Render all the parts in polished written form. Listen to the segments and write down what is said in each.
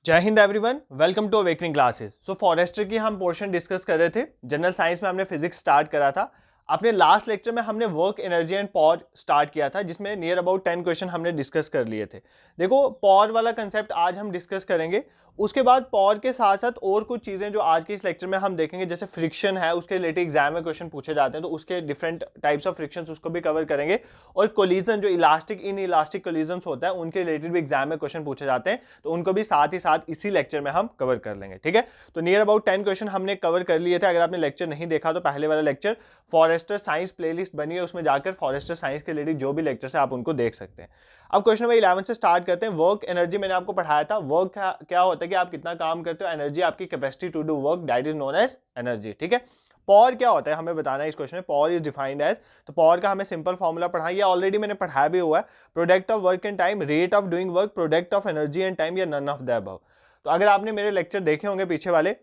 जय हिंद everyone, welcome to awakening classes. So forester की हम पोर्शन डिस्कस कर रहे थे। जनरल साइंस में हमने फिजिक्स स्टार्ट करा था। अपने लास्ट लेक्चर में हमने work, energy and power start किया था, जिसमें नियर अबाउट 10 क्वेश्चन हमने डिस्कस कर लिए थे। देखो, पावर वाला कंसेप्ट आज हम डिस्कस करेंगे। उसके बाद पावर के साथ साथ और कुछ चीज़ें जो आज के इस लेक्चर में हम देखेंगे, जैसे फ्रिक्शन है, उसके रिलेटेड एग्जाम में क्वेश्चन पूछे जाते हैं, तो उसके डिफरेंट टाइप्स ऑफ फ्रिक्शन उसको भी कवर करेंगे। और कोलिजन, जो इलास्टिक इन इलास्टिक कोलिजन होता है, उनके रिलेटेड भी एग्जाम में क्वेश्चन पूछे जाते हैं, तो उनको भी साथ ही साथ इसी लेक्चर में हम कवर कर लेंगे। ठीक है, तो नियर अबाउट 10 क्वेश्चन हमने कवर कर लिए थे। अगर आपने लेक्चर नहीं देखा तो पहले वाला लेक्चर फॉरेस्टर साइंस प्लेलिस्ट बनी है, उसमें जाकर फॉरेस्टर साइंस के रिलेटेड जो भी लेक्चर्स है आप उनको देख सकते हैं। अब क्वेश्चन नंबर 11 से स्टार्ट करते हैं। वर्क, एनर्जी मैंने आपको पढ़ाया था। वर्क क्या होता है कि आप कितना काम करते हो, एनर्जी आपकी capacity to do work, that is known as energy. ठीक है, पावर क्या होता है हमें बताना है इस क्वेश्चन में। पावर इज डिफाइंड एज, तो पावर का हमें सिंपल फॉर्मूला पढ़ा, ये ऑलरेडी मैंने पढ़ाया भी हुआ है। Product of work and time, rate of doing work, product of energy and time, या नन ऑफ द अबव। तो अगर आपने मेरे लेक्चर देखे होंगे पीछे वाले,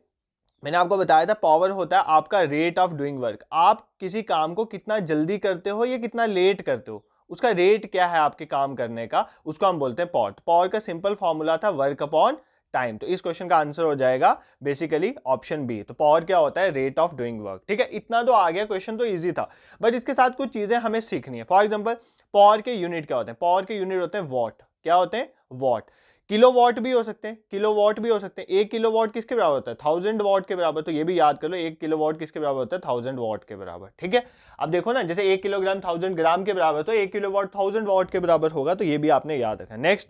मैंने आपको बताया था पावर होता है आपका रेट ऑफ डूइंग वर्क। आप किसी काम को कितना जल्दी करते हो या कितना लेट करते हो, उसका रेट क्या है आपके काम करने का, उसको हम बोलते हैं पावर। तो पावर का सिंपल फॉर्मूला था वर्क अपॉन टाइम। तो इस क्वेश्चन का आंसर हो जाएगा बेसिकली ऑप्शन बी। तो पावर क्या होता है, रेट ऑफ डूइंग वर्क। ठीक है, इतना तो आ गया, क्वेश्चन तो इजी था, बट इसके साथ कुछ चीजें हमें सीखनी है। फॉर एग्जांपल, पावर के यूनिट क्या होते हैं? पावर के यूनिट होते हैं वॉट। क्या होते हैं? वॉट। किलो वॉट भी हो सकते हैं, किलो वॉट भी हो सकते हैं। 1 किलो वॉट किसके बराबर होता है? 1000 वॉट के बराबर। तो ये भी याद कर लो, 1 किलो वॉट किसके बराबर होता है? 1000 वॉट के बराबर। ठीक है, अब देखो ना, जैसे 1 किलोग्राम 1000 ग्राम के बराबर, तो 1 किलो वॉट 1000 वॉट के बराबर होगा। तो ये भी आपने याद रखा। नेक्स्ट,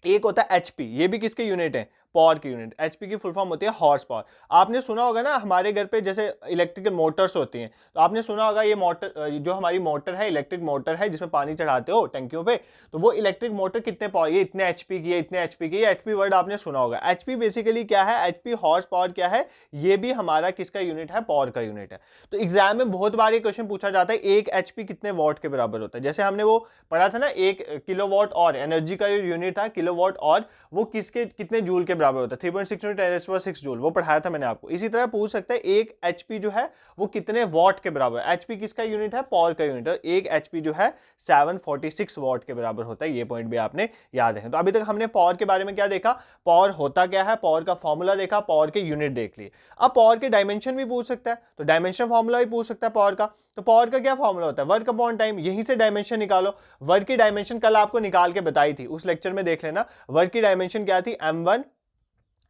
एक होता है एचपी। ये भी किसके यूनिट है? पावर की यूनिट। एचपी की फुल फॉर्म होती है हॉर्स पावर। आपने सुना होगा ना, हमारे घर पे जैसे इलेक्ट्रिकल मोटर्स होती हैं, तो आपने सुना होगा ये मोटर, जो हमारी मोटर है, इलेक्ट्रिक मोटर है, जिसमें पानी चढ़ाते हो टंकियों पे, तो वो इलेक्ट्रिक मोटर कितने पावर, ये इतने एचपी की है, इतने एचपी की है। एचपी वर्ड आपने सुना होगा। एचपी बेसिकली क्या है? एचपी हॉर्स पावर क्या है? ये भी हमारा किसका यूनिट है? पावर का यूनिट है। तो एग्जाम में बहुत बार ये क्वेश्चन पूछा जाता है, एक एचपी कितने वॉट के बराबर होता है। जैसे हमने वो पढ़ा था ना, 1 किलो वॉट और एनर्जी का जो यूनिट था किलो वॉट, और वो किसके कितने जूल के बराबर होता है? 3.6 × 10⁻⁶ जूल। वो पढ़ाया था मैंने आपको। इसी तरह पूछ सकता है, एक एचपी जो है वो कितने वॉट के बराबर है। एचपी किसका यूनिट है? पावर का यूनिट है। एक एचपी जो है 746 वॉट के बराबर होता है। ये पॉइंट भी आपने याद रखें। तो अभी तक हमने पावर के बारे में क्या देखा? पावर होता क्या है, पावर का फॉर्मूला देखा, पावर के यूनिट देख लिए। अब पावर के डायमेंशन भी पूछ सकता है, तो डायमेंशन फॉर्मूला भी पूछ सकता है पावर का। तो पावर का क्या फॉर्मूला होता है? Work upon time. यहीं से डायमेंशन निकालो। वर्क की डायमेंशन कल आपको निकाल के बताई थी, उस लेक्चर में देख लेना। वर्क की डायमेंशन क्या थी? m1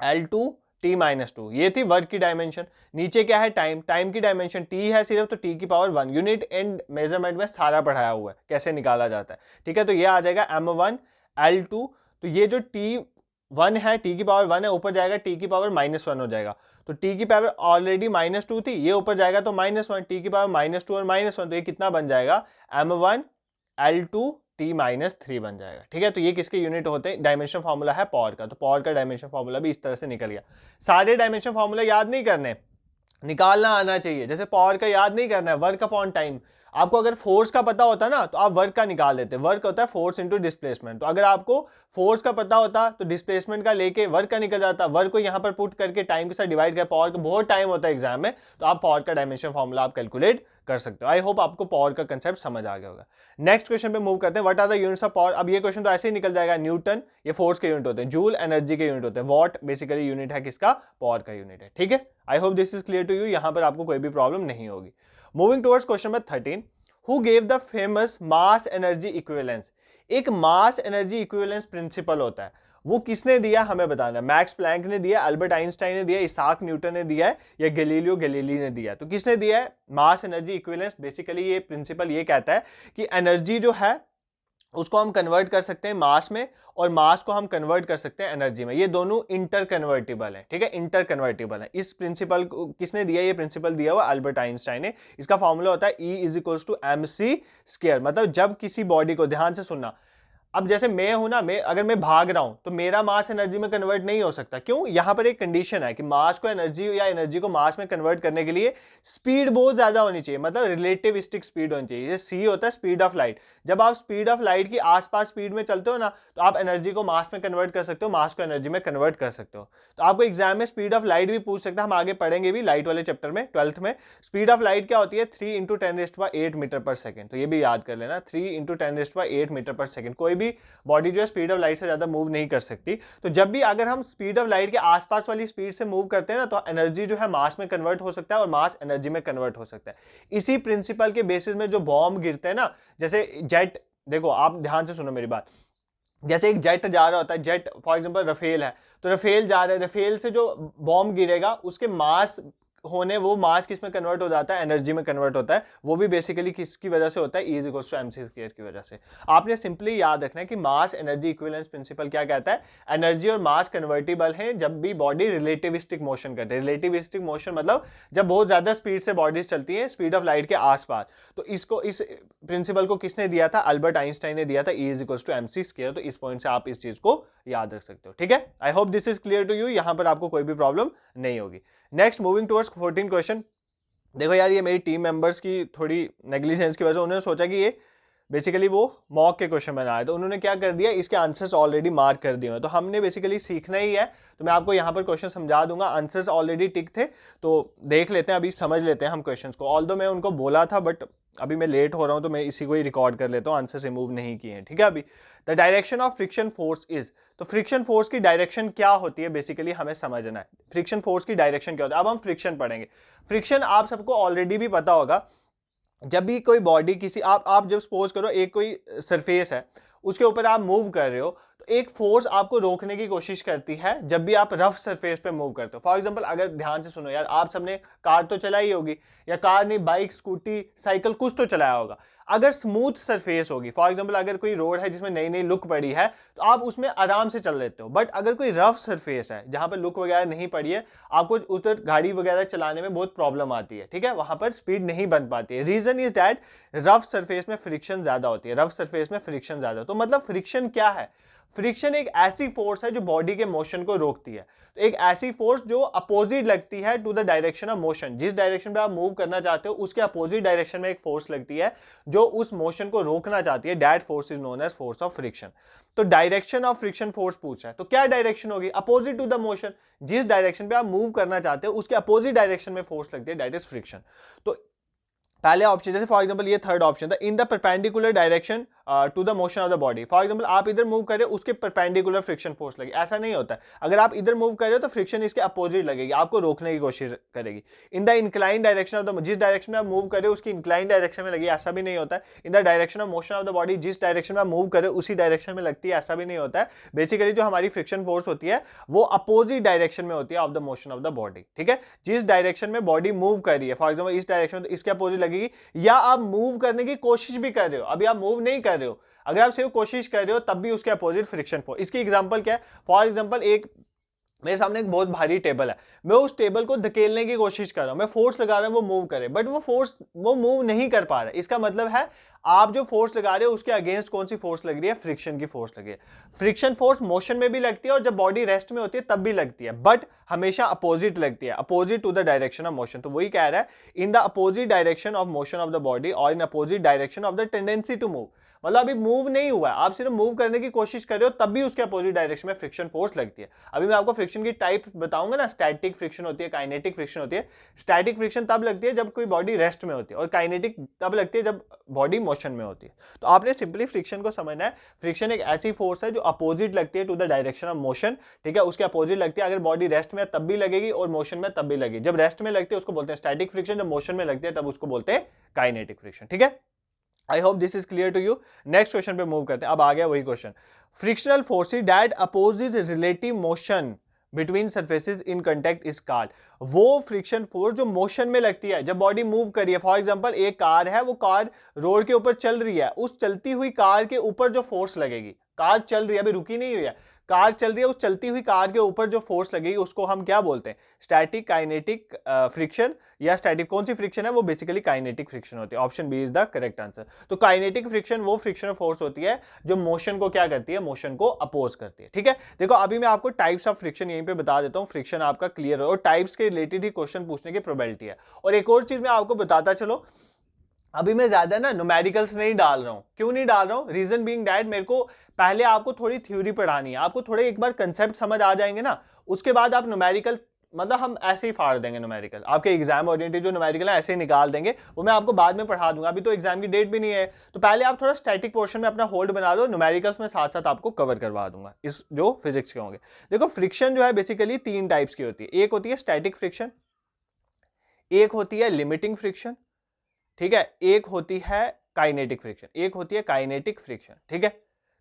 L2 T-2। ये थी वर्क की डायमेंशन। नीचे क्या है? टाइम। टाइम की डायमेंशन T है सिर्फ, तो T की पावर 1। यूनिट एंड मेजरमेंट में सारा पढ़ाया हुआ है, कैसे निकाला जाता है। ठीक है, तो ये आ जाएगा m1 L2। तो ये जो T1 है, T की पावर 1 है, ऊपर जाएगा T की पावर -1 हो जाएगा। तो T की पावर ऑलरेडी -2 थी, ये ऊपर जाएगा तो -1, T की पावर -2 और -1, तो ये कितना बन जाएगा? m1 L2 T-3 बन जाएगा। ठीक है, तो ये किसके यूनिट होते हैं? डायमेंशन फॉर्मूला है पावर का। तो पावर का डायमेंशन फॉर्मूला भी इस तरह से निकल गया। सारे डायमेंशन फॉर्मूला याद नहीं करने, निकालना आना चाहिए। जैसे पावर का याद नहीं करना है, वर्क अपॉन टाइम। आपको अगर फोर्स का पता होता ना, तो आप वर्क का निकाल लेते। वर्क होता है फोर्स इंटू डिस्प्लेसमेंट। तो अगर आपको फोर्स का पता होता तो डिस्प्लेसमेंट का लेके वर्क का निकल जाता। वर्क को यहां पर पुट करके टाइम के साथ डिवाइड कर, पावर का बहुत टाइम होता है एग्जाम में, तो आप पावर का डायमेंशन फॉर्मूला आप कैलकुलेट कर सकते हो। आई होप आपको पावर का कंसेप्ट समझ आ गया होगा। नेक्स्ट क्वेश्चन पे मूव करते हैं। What are the units of power? अब ये क्वेश्चन तो ऐसे ही निकल जाएगा। न्यूटन ये फोर्स के यूनिट होते हैं, जूल एनर्जी के यूनिट होते हैं, वॉट बेसिकली यूनिट है किसका? पावर का यूनिट है। ठीक है, I hope this is clear to you. यहां पर आपको कोई भी प्रॉब्लम नहीं होगी। Moving towards question number 13, who gave the famous mass energy equivalence? एक मास एनर्जी इक्विवेलेंस प्रिंसिपल होता है, वो किसने दिया हमें बताना। मैक्स प्लैंक ने दिया, अल्बर्ट आइंस्टाइन ने दिया, इसाक न्यूटन ने दिया है, या गैलीलियो गैलीली ने दिया। तो किसने दिया है मास एनर्जी इक्विवेलेंस? बेसिकली ये प्रिंसिपल ये कहता है कि एनर्जी जो है उसको हम कन्वर्ट कर सकते हैं मास में, और मास को हम कन्वर्ट कर सकते हैं एनर्जी में। ये दोनों इंटर कन्वर्टिबल है। ठीक है, इंटर कन्वर्टिबल है। इस प्रिंसिपल को किसने दिया? ये प्रिंसिपल दिया हुआ अल्बर्ट आइंस्टाइन ने। इसका फॉर्मूला होता है E = mc²। मतलब जब किसी बॉडी को, ध्यान से सुनना, अब जैसे मैं हूं ना, अगर मैं भाग रहा हूं तो मेरा मास एनर्जी में कन्वर्ट नहीं हो सकता। क्यों? यहां पर एक कंडीशन है कि मास को एनर्जी या एनर्जी को मास में कन्वर्ट करने के लिए स्पीड बहुत ज्यादा होनी चाहिए, मतलब रिलेटिविस्टिक स्पीड होनी चाहिए। जैसे सी होता है स्पीड ऑफ लाइट। जब आप स्पीड ऑफ लाइट की आसपास स्पीड में चलते हो ना, तो आप एनर्जी को मास में कन्वर्ट कर सकते हो, मास को एनर्जी में कन्वर्ट कर सकते हो। तो आपको एग्जाम में स्पीड ऑफ लाइट भी पूछ सकता है, हम आगे पढ़ेंगे भी लाइट वाले चैप्टर में, 12th में। स्पीड ऑफ लाइट क्या होती है? 3 × 10⁸ मीटर पर सेकंड। तो ये भी याद कर लेना, 3 × 10⁸ मीटर पर सेकंड। कोई भी बॉडी जो है स्पीड ऑफ लाइट से ज़्यादा मूव नहीं कर सकती। तो जब भी अगर हम स्पीड ऑफ लाइट के आसपास वाली स्पीड से मूव करते हैं ना, तो एनर्जी जो है मास में कन्वर्ट हो सकता है और मास एनर्जी में कन्वर्ट हो सकता है। इसी प्रिंसिपल के बेसिस में जो बॉम्ब गिरते हैं ना, जैसे जेट, देखो आप ध्यान से सुनो मेरी बात, जैसे एक जेट जा रहा होता है, जेट फॉर एग्जांपल रफेल है, तो रफेल जा रहा है, रफेल से जो बॉम्ब गिरेगा उसके मास होने, वो मास किस में कन्वर्ट हो जाता है, एनर्जी में कन्वर्ट होता है। वो भी बेसिकली किसकी वजह से होता है, E = mc² की वजह से। आपने सिंपली याद रखना है कि मास एनर्जी इक्विवेलेंस प्रिंसिपल क्या कहता है, एनर्जी और मास कन्वर्टिबल है जब भी बॉडी रिलेटिविस्टिक मोशन करते हैं। रिलेटिविस्टिक मोशन मतलब जब बहुत ज्यादा स्पीड से बॉडीज चलती है स्पीड ऑफ लाइट के आसपास। तो इसको, इस प्रिंसिपल को किसने दिया था, अल्बर्ट आइंस्टाइन ने दिया था, E = mc²। तो इस पॉइंट से आप इस चीज को याद रख सकते हो, ठीक है। I hope this is clear to you, यहां पर आपको कोई भी प्रॉब्लम नहीं होगी। Next, moving towards 14 question. देखो यार, ये मेरी टीम मेंबर्स की थोड़ी नेग्लिजेंस की वजह से उन्होंने सोचा कि ये बेसिकली वो मॉक के क्वेश्चन बनाए, तो उन्होंने क्या कर दिया, इसके आंसर्स ऑलरेडी मार्क कर दिए हैं। तो हमने बेसिकली सीखना ही है, तो मैं आपको यहाँ पर क्वेश्चन समझा दूंगा। आंसर्स ऑलरेडी टिक थे, तो देख लेते हैं, अभी समझ लेते हैं हम क्वेश्चंस को। ऑल्दो मैं उनको बोला था बट अभी मैं लेट हो रहा हूँ, तो मैं इसी को ही रिकॉर्ड कर लेता हूँ, आंसर रिमूव नहीं किए हैं, ठीक है। अभी the direction of friction force is, तो फ्रिक्शन फोर्स की डायरेक्शन क्या होती है बेसिकली हमें समझना है। फ्रिक्शन फोर्स की डायरेक्शन क्या होता है, अब हम फ्रिक्शन पढ़ेंगे। फ्रिक्शन आप सबको ऑलरेडी भी पता होगा, जब भी कोई बॉडी किसी, आप जब सपोज करो एक कोई सरफेस है, उसके ऊपर आप मूव कर रहे हो, तो एक फोर्स आपको रोकने की कोशिश करती है जब भी आप रफ सरफेस पे मूव करते हो। फॉर एग्जांपल, अगर ध्यान से सुनो यार, आप सबने कार तो चलाई होगी, या कार नहीं, बाइक, स्कूटी, साइकिल, कुछ तो चलाया होगा। अगर स्मूथ सरफेस होगी, फॉर एग्जांपल अगर कोई रोड है जिसमें नई नई लुक पड़ी है, तो आप उसमें आराम से चल लेते हो। बट अगर कोई रफ सरफेस है जहां पर लुक वगैरह नहीं पड़ी है, आपको उधर गाड़ी वगैरह चलाने में बहुत प्रॉब्लम आती है, ठीक है, वहां पर स्पीड नहीं बन पाती है। Reason is that rough surface में फ्रिक्शन ज्यादा होती है, रफ सरफेस में फ्रिक्शन ज्यादा। तो मतलब फ्रिक्शन क्या है, फ्रिक्शन एक ऐसी फोर्स है जो बॉडी के मोशन को रोकती है। तो एक ऐसी फोर्स जो अपोजिट लगती है to the direction of motion, जिस डायरेक्शन पे आप मूव करना चाहते हो उसके अपोजिट डायरेक्शन में एक फोर्स लगती है जो उस मोशन को रोकना चाहती है। That force is known as force of friction. तो डायरेक्शन ऑफ फ्रिक्शन फोर्स पूछा है, तो क्या डायरेक्शन होगी, अपोजिट टू द मोशन, जिस डायरेक्शन पे आप मूव करना चाहते हो उसके अपोजिट डायरेक्शन में फोर्स लगती है, दैट इज फ्रिक्शन। तो पहले ऑप्शन, जैसे फॉर एग्जांपल ये थर्ड ऑप्शन था, in the perpendicular direction to the motion of the body. For example आप इधर मूव कर रहे हो, उसके परपेंडिकुलर फ्रिक्शन फोर्स लगेगी। ऐसा नहीं होता है, अगर आप इधर मूव कर रहे हो तो फ्रिक्शन इसके अपोजिट लगेगी, आपको रोकने की कोशिश करेगी। In the incline direction of the, जिस डायरेक्शन में आप मूव कर रहे हो उसकी इंक्लाइन डायरेक्शन में लगी, ऐसा भी नहीं होता है। In the direction of motion of the body, जिस डायरेक्शन में आप मूव कर रहे हो उसी डायरेक्शन में लगती है, ऐसा भी नहीं होता है। बेसिकली जो हमारी फ्रिक्शन फोर्स होती है वो अपोजिट डायरेक्शन में होती है of the motion of the body, ठीक है। जिस डायरेक्शन में बॉडी मूव कर रही है, फॉर एग्जाम्पल इस डायरेक्शन में, तो इसके अपोजिट लगेगी। या आप मूव करने की कोशिश भी कर रहे हो, अभी आप मूव नहीं कर रहे हो, अगर आप सिर्फ कोशिश कर रहे हो तब भी उसके अपोजिट फ्रिक्शन फोर्स। इसकी एग्जांपल क्या है, फॉर एग्जांपल एक मेरे सामने एक बहुत भारी टेबल है, मैं उस टेबल को धकेलने की कोशिश कर रहा हूं, मैं फोर्स लगा रहा हूं वो मूव करे, बट वो मूव नहीं कर पा रहा है। इसका मतलब है आप जो फोर्स लगा रहे हो उसके अगेंस्ट कौन सी फोर्स लग रही है, फ्रिक्शन की फोर्स लगी है। फ्रिक्शन फोर्स मोशन में भी लगती है और जब बॉडी रेस्ट में होती है तब भी लगती है, बट हमेशा अपोजिट लगती है, opposite to the direction of motion. तो वही कह रहा है, in the opposite direction of motion of the body और in opposite direction of the tendency to move. मतलब अभी मूव नहीं हुआ है, आप सिर्फ मूव करने की कोशिश कर रहे हो, तब भी उसके अपोजिट डायरेक्शन में फ्रिक्शन फोर्स लगती है। अभी मैं आपको फ्रिक्शन की टाइप बताऊंगा ना, स्टैटिक फ्रिक्शन होती है, काइनेटिक फ्रिक्शन होती है। स्टैटिक फ्रिक्शन तब लगती है जब कोई बॉडी रेस्ट में होती है, और काइनेटिक तब लगती है जब बॉडी मोशन में होती है। तो आपने सिंपली फ्रिक्शन को समझना है, फ्रिक्शन एक ऐसी फोर्स है जो अपोजिट लगती है to the direction of motion, ठीक है, उसके अपोजिट लगती है। अगर बॉडी रेस्ट में तब भी लगेगी और मोशन में तब भी लगेगी। जब रेस्ट में लगती है उसको बोलते हैं स्टैटिक फ्रिक्शन, जब मोशन में लगती है तब उसको बोलते हैं काइनेटिक फ्रिक्शन, ठीक है। I hope this is clear to you. Next question पे मूव करते हैं। अब आ गया वही question, frictional forces that opposes relative motion between surfaces in contact is called. वो फ्रिक्शन फोर्स जो मोशन में लगती है जब बॉडी मूव करी है। फॉर एग्जांपल एक कार है, वो कार रोड के ऊपर चल रही है, उस चलती हुई कार के ऊपर जो फोर्स लगेगी, कार चल रही है, अभी रुकी नहीं हुई है, कार चल रही है, उस चलती हुई कार के ऊपर जो फोर्स लगेगी उसको हम क्या बोलते हैं, स्टैटिक काइनेटिक फ्रिक्शन या स्टैटिक। कौन सी फ्रिक्शन है, वो बेसिकली काइनेटिक फ्रिक्शन होती है। Option B is the correct answer. तो काइनेटिक फ्रिक्शन वो फ्रिक्शनल फोर्स होती है जो मोशन को क्या करती है, मोशन को अपोज करती है, ठीक है। देखो अभी मैं आपको टाइप्स ऑफ फ्रिक्शन यहीं पे बता देता हूं, फ्रिक्शन आपका क्लियर हो, और टाइप्स के रिलेटेड ही क्वेश्चन पूछने की प्रोबेबिलिटी है। और एक और चीज मैं आपको बताता चलो, अभी मैं ज्यादा ना न्यूमेरिकल्स नहीं डाल रहा हूं। क्यों नहीं डाल रहा हूं, रीजन बीइंग दैट मेरे को पहले आपको थोड़ी थ्योरी पढ़ानी है, आपको थोड़े एक बार कंसेप्ट समझ आ जाएंगे ना, उसके बाद आप न्यूमेरिकल मतलब हम ऐसे ही फाड़ देंगे न्यूमेरिकल, आपके एग्जाम ओरिएंटेड जो न्यूमेरिकल है ऐसे ही निकाल देंगे, वो मैं आपको बाद में पढ़ा दूंगा, अभी तो एग्जाम की डेट भी नहीं है। तो पहले आप थोड़ा स्टैटिक पोर्शन में अपना होल्ड बना दो, न्यूमेरिकल्स में साथ साथ आपको कवर करवा दूंगा इस जो फिजिक्स के होंगे। देखो फ्रिक्शन जो है बेसिकली 3 टाइप्स की होती है, एक होती है स्टैटिक फ्रिक्शन, एक होती है लिमिटिंग फ्रिक्शन, ठीक है, एक होती है काइनेटिक फ्रिक्शन, एक होती है काइनेटिक फ्रिक्शन, ठीक है,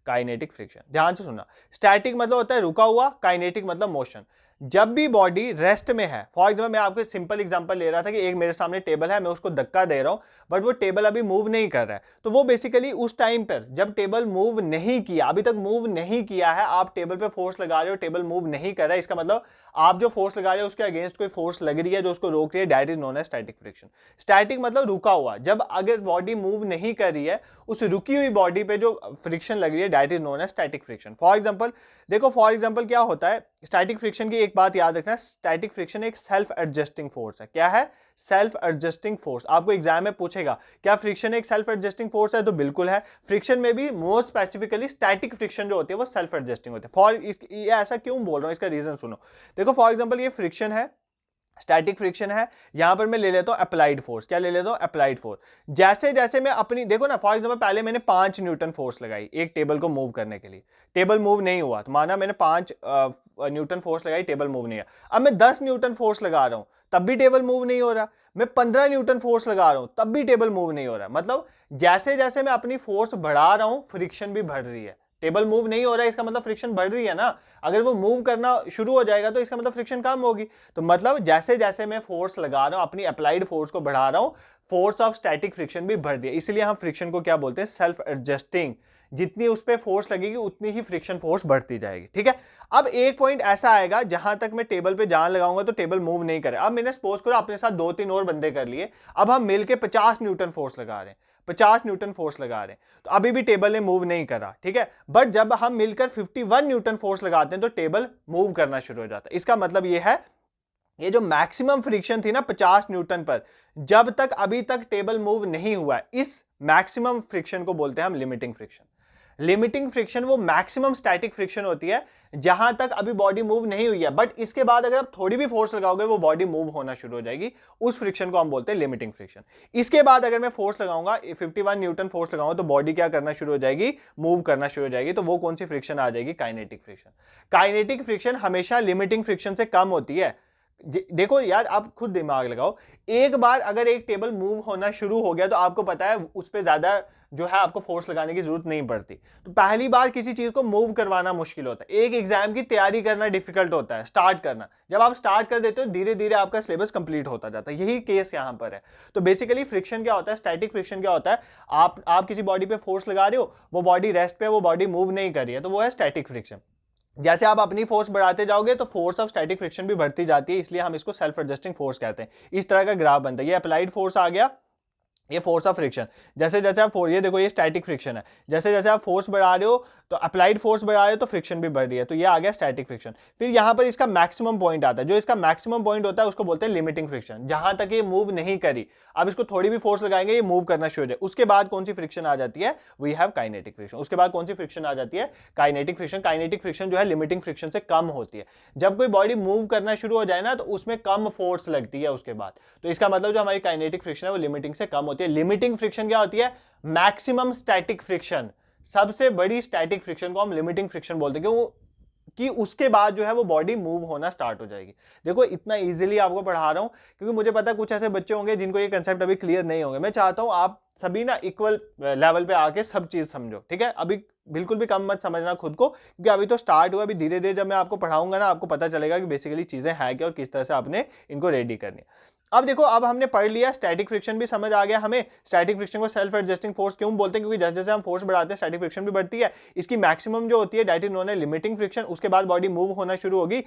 काइनेटिक फ्रिक्शन। ध्यान से सुनना, स्टैटिक मतलब होता है रुका हुआ, काइनेटिक मतलब मोशन। जब भी बॉडी रेस्ट में है, फॉर एग्जांपल मैं आपको सिंपल एग्जांपल ले रहा था कि एक मेरे सामने टेबल है, मैं उसको धक्का दे रहा हूं बट वो टेबल अभी मूव नहीं कर रहा है, तो वो बेसिकली उस टाइम पर जब टेबल मूव नहीं किया, अभी तक मूव नहीं किया है, आप टेबल पे फोर्स लगा रहे हो, टेबल मूव नहीं कर रहा है, इसका मतलब आप जो फोर्स लगा रहे हो उसके अगेंस्ट कोई फोर्स लग रही है जो उसको रोक रही है, that is known as static friction. Static मतलब रुका हुआ, जब अगर बॉडी मूव नहीं कर रही है उस रुकी हुई बॉडी पे जो फ्रिक्शन लग रही है that is known as static friction. For example देखो, फॉर एग्जांपल क्या होता है स्टैटिक फ्रिक्शन की, एक बात याद रखना, स्टैटिक फ्रिक्शन एक सेल्फ एडजस्टिंग फोर्स है। क्या है? Self adjusting force. आपको एग्जाम में पूछेगा क्या फ्रिक्शन एक सेल्फ एडजस्टिंग फोर्स है, तो बिल्कुल है। फ्रिक्शन में भी मोर स्पेसिफिकली स्टैटिक फ्रिक्शन जो होती है वो सेल्फ एडजस्टिंग होती है। ये ऐसा क्यों बोल रहा हूं, इसका रीजन सुनो। देखो फॉर एग्जांपल ये फ्रिक्शन है, स्टैटिक फ्रिक्शन है, यहां पर मैं ले लेता हूं अप्लाइड फोर्स। क्या ले लेता हूं? Applied force. जैसे जैसे मैं अपनी, देखो ना फॉर एग्जांपल पहले मैंने 5 न्यूटन फोर्स लगाई एक टेबल को मूव करने के लिए, टेबल मूव नहीं हुआ, तो माना मैंने 5 न्यूटन फोर्स लगाई, टेबल मूव नहीं हुआ। अब मैं 10 न्यूटन फोर्स लगा रहा हूं तब भी टेबल मूव नहीं हो रहा, मैं 15 न्यूटन फोर्स लगा रहा हूं तब भी टेबल मूव नहीं हो रहा। मतलब जैसे जैसे मैं अपनी फोर्स बढ़ा रहा हूं फ्रिक्शन भी बढ़ रही है। टेबल मूव नहीं हो रहा है इसका मतलब फ्रिक्शन बढ़ रही है ना, अगर वो मूव करना शुरू हो जाएगा तो इसका मतलब फ्रिक्शन कम होगी। तो मतलब जैसे जैसे मैं फोर्स लगा रहा हूं, अपनी अप्लाइड फोर्स को बढ़ा रहा हूं, फोर्स ऑफ स्टैटिक फ्रिक्शन भी बढ़ रही है। इसलिए हम फ्रिक्शन को क्या बोलते हैं? Self adjusting. जितनी उस पर फोर्स लगेगी उतनी ही फ्रिक्शन फोर्स बढ़ती जाएगी, ठीक है। अब एक पॉइंट ऐसा आएगा जहां तक मैं टेबल पे जान लगाऊंगा तो टेबल मूव नहीं करे। अब मैंने सपोज करो अपने साथ 2-3 और बंदे कर लिए, अब हम मिलके 50 न्यूटन फोर्स लगा रहे हैं, 50 न्यूटन फोर्स लगा रहे हैं, तो अभी भी टेबल ने मूव नहीं करा, ठीक है। बट जब हम मिलकर 51 न्यूटन फोर्स लगाते हैं तो टेबल मूव करना शुरू हो जाता है। इसका मतलब यह है, ये जो मैक्सिमम फ्रिक्शन थी ना 50 न्यूटन पर, जब तक अभी तक टेबल मूव नहीं हुआ है, इस मैक्सिमम फ्रिक्शन को बोलते हैं हम लिमिटिंग फ्रिक्शन। लिमिटिंग फ्रिक्शन वो मैक्सिमम स्टैटिक फ्रिक्शन होती है जहां तक अभी बॉडी मूव नहीं हुई है, बट इसके बाद अगर आप थोड़ी भी फोर्स लगाओगे वो बॉडी मूव होना शुरू हो जाएगी, उस फ्रिक्शन को हम बोलते हैं लिमिटिंग फ्रिक्शन। इसके बाद अगर मैं फोर्स लगाऊंगा 51 न्यूटन फोर्स लगाऊंगा तो बॉडी क्या करना शुरू हो जाएगी? मूव करना शुरू हो जाएगी। तो वो कौन सी फ्रिक्शन आ जाएगी? Kinetic friction. काइनेटिक फ्रिक्शन हमेशा लिमिटिंग फ्रिक्शन से कम होती है। देखो यार, आप खुद दिमाग लगाओ, एक बार अगर एक टेबल मूव होना शुरू हो गया तो आपको पता है उस पर ज्यादा जो है आपको फोर्स लगाने की जरूरत नहीं पड़ती। तो पहली बार किसी चीज को मूव करवाना मुश्किल होता है, एक एग्जाम की तैयारी करना डिफिकल्ट होता है, स्टार्ट करना। जब आप स्टार्ट कर देते हो धीरे धीरे आपका सिलेबस कंप्लीट होता जाता है, यही केस यहां पर है। तो बेसिकली फ्रिक्शन क्या होता है? स्टैटिक फ्रिक्शन क्या होता है? आप किसी बॉडी पे फोर्स लगा रहे हो, वो बॉडी रेस्ट पे, वो बॉडी मूव नहीं कर रही है, तो वो है स्टैटिक फ्रिक्शन। जैसे आप अपनी फोर्स बढ़ाते जाओगे तो फोर्स ऑफ स्टैटिक फ्रिक्शन भी बढ़ती जाती है, इसलिए हम इसको सेल्फ एडजस्टिंग फोर्स कहते हैं। इस तरह का ग्राफ बनता है। ये अप्लाइड फोर्स आ गया, ये फोर्स ऑफ फ्रिक्शन। जैसे जैसे आप ये देखो ये स्टैटिक फ्रिक्शन है, जैसे जैसे आप फोर्स बढ़ा रहे हो तो अप्लाइड फोर्स बढ़ा रहे हो तो फ्रिक्शन भी बढ़ रही है, तो ये आ गया स्टैटिक फ्रिक्शन। फिर यहां पर इसका मैक्सिमम पॉइंट आता है, जो इसका मैक्सिमम पॉइंट होता है उसको बोलते हैं लिमिटिंग फ्रिक्शन। जहां तक ये मूव नहीं करी, अब इसको थोड़ी भी फोर्स लगाएंगे ये मूव करना शुरू हो जाए। उसके बाद कौन सी फ्रिक्शन आ जाती है? We have kinetic friction. उसके बाद कौन सी फ्रिक्शन आ जाती है? Kinetic friction. काइनेटिक फ्रिक्शन जो है लिमिटिंग फ्रिक्शन से कम होती है। जब कोई बॉडी मूव करना शुरू हो जाए ना तो उसमें कम फोर्स लगती है उसके बाद, तो इसका मतलब जो हमारी काइनेटिक फ्रिक्शन है वो लिमिटिंग से कम होती है। लिमिटिंग फ्रिक्शन क्या होती है? Maximum static friction. सबसे बड़ी स्टैटिक फ्रिक्शन को हम लिमिटिंग फ्रिक्शन बोलते हैं, क्यों कि उसके बाद जो है वो बॉडी मूव होना स्टार्ट हो जाएगी। देखो इतना इजीली आपको पढ़ा रहा हूं क्योंकि मुझे पता है कुछ ऐसे बच्चे होंगे जिनको ये कंसेप्ट अभी क्लियर नहीं होंगे। मैं चाहता हूं आप सभी ना इक्वल लेवल पे आके सब चीज समझो, ठीक है। अभी बिल्कुल भी कम मत समझना खुद को, क्योंकि अभी तो स्टार्ट हुआ, अभी धीरे धीरे जब मैं आपको पढ़ाऊंगा ना आपको पता चलेगा कि बेसिकली चीजें हैं क्या और किस तरह से आपने इनको रेडी करनी है। अब देखो, अब हमने पढ़ लिया, स्टैटिक फ्रिक्शन भी समझ आ गया हमें। स्टैटिक फ्रिक्शन को सेल्फ एडजस्टिंग फोर्स क्यों बोलते हैं? क्योंकि जैसे जैसे हम फोर्स बढ़ाते हैं स्टैटिक फ्रिक्शन भी बढ़ती है। इसकी मैक्सिमम जो होती है that is known as limiting friction. उसके बाद बॉडी मूव होना शुरू होगी,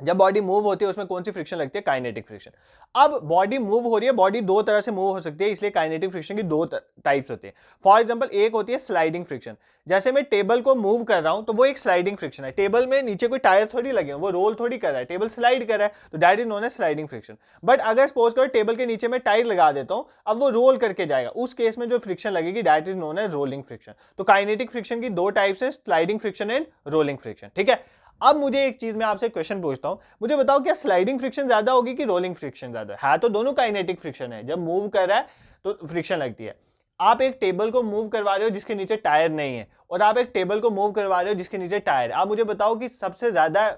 जब बॉडी मूव होती है उसमें कौन सी फ्रिक्शन लगती है? Kinetic friction. अब बॉडी मूव हो रही है, बॉडी दो तरह से मूव हो सकती है, इसलिए काइनेटिक फ्रिक्शन की दो टाइप्स होती है। फॉर एग्जांपल एक होती है स्लाइडिंग फ्रिक्शन। जैसे मैं टेबल को मूव कर रहा हूं तो वो एक स्लाइडिंग फ्रिक्शन है। टेबल में नीचे कोई टायर थोड़ी लगे, वो रोल थोड़ी कर रहा है, टेबल स्लाइड कर रहा है, तो that is known as sliding friction. But अगर सपोज करो टेबल के नीचे मैं टायर लगा देता हूं, अब वो रोल करके जाएगा, उस केस में जो फ्रिक्शन लगेगी that is known as rolling friction. तो काइनेटिक फ्रिक्शन की दो टाइप्स है, sliding friction and rolling friction, ठीक है। अब मुझे एक चीज मैं आपसे क्वेश्चन पूछता हूं, मुझे बताओ क्या स्लाइडिंग फ्रिक्शन ज्यादा होगी कि रोलिंग फ्रिक्शन ज्यादा है? तो दोनों काइनेटिक फ्रिक्शन है, जब मूव कर रहा है तो फ्रिक्शन लगती है। आप एक टेबल को मूव करवा रहे हो जिसके नीचे टायर नहीं है, और आप एक टेबल को मूव करवा रहे हो जिसके नीचे टायर है। आप मुझे बताओ कि सबसे ज्यादा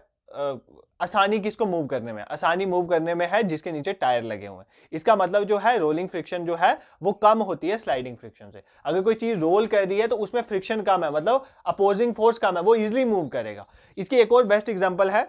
आसानी किसको मूव करने में? आसानी मूव करने में है जिसके नीचे टायर लगे हुए हैं। इसका मतलब जो है रोलिंग फ्रिक्शन जो है वो कम होती है स्लाइडिंग फ्रिक्शन से। अगर कोई चीज रोल कर रही है तो उसमें फ्रिक्शन कम है, मतलब अपोजिंग फोर्स कम है, वो इजिली मूव करेगा। इसकी एक और बेस्ट एग्जांपल है,